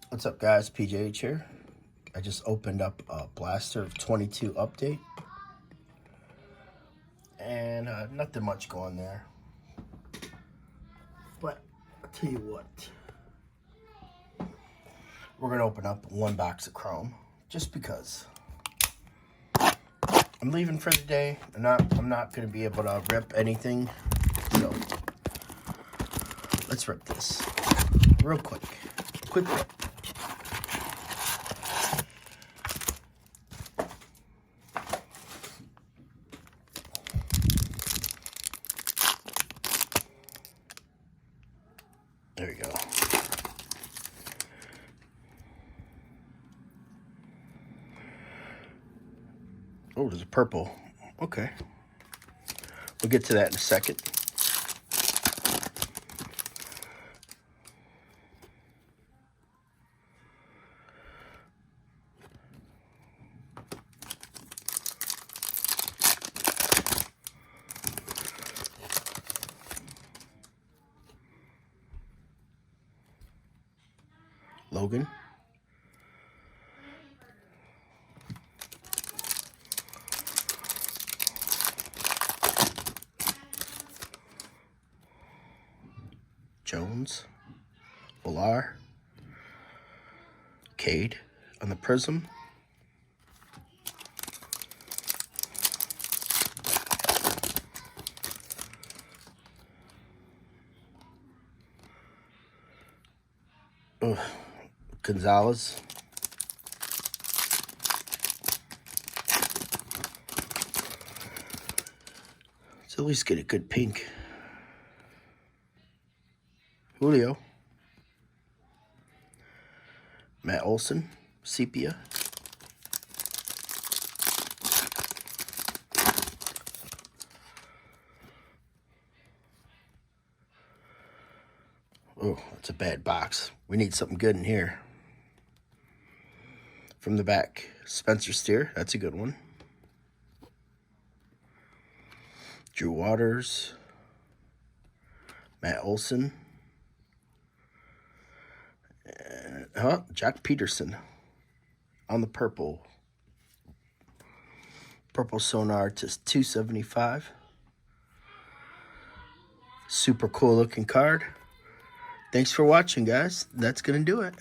What's up, guys? PJH here. I just opened up a Blaster 22 update, and nothing much going there. But I'll tell you what, we're gonna open up one box of Chrome just because I'm leaving for the day. I'm not gonna be able to rip anything, so let's rip this real quick. Quick rip. There we go. Oh, there's a purple. Okay. We'll get to that in a second. Logan. Jones. Villar. Cade on the Prism. Gonzalez. Let's at least get a good pink. Julio. Matt Olson. Sepia. Oh, that's a bad box. We need something good in here. From the back, Spencer Steer. That's a good one. Drew Waters. Matt Olson. And, Jack Peterson on the purple. Purple Sonar to 275. Super cool looking card. Thanks for watching, guys. That's going to do it.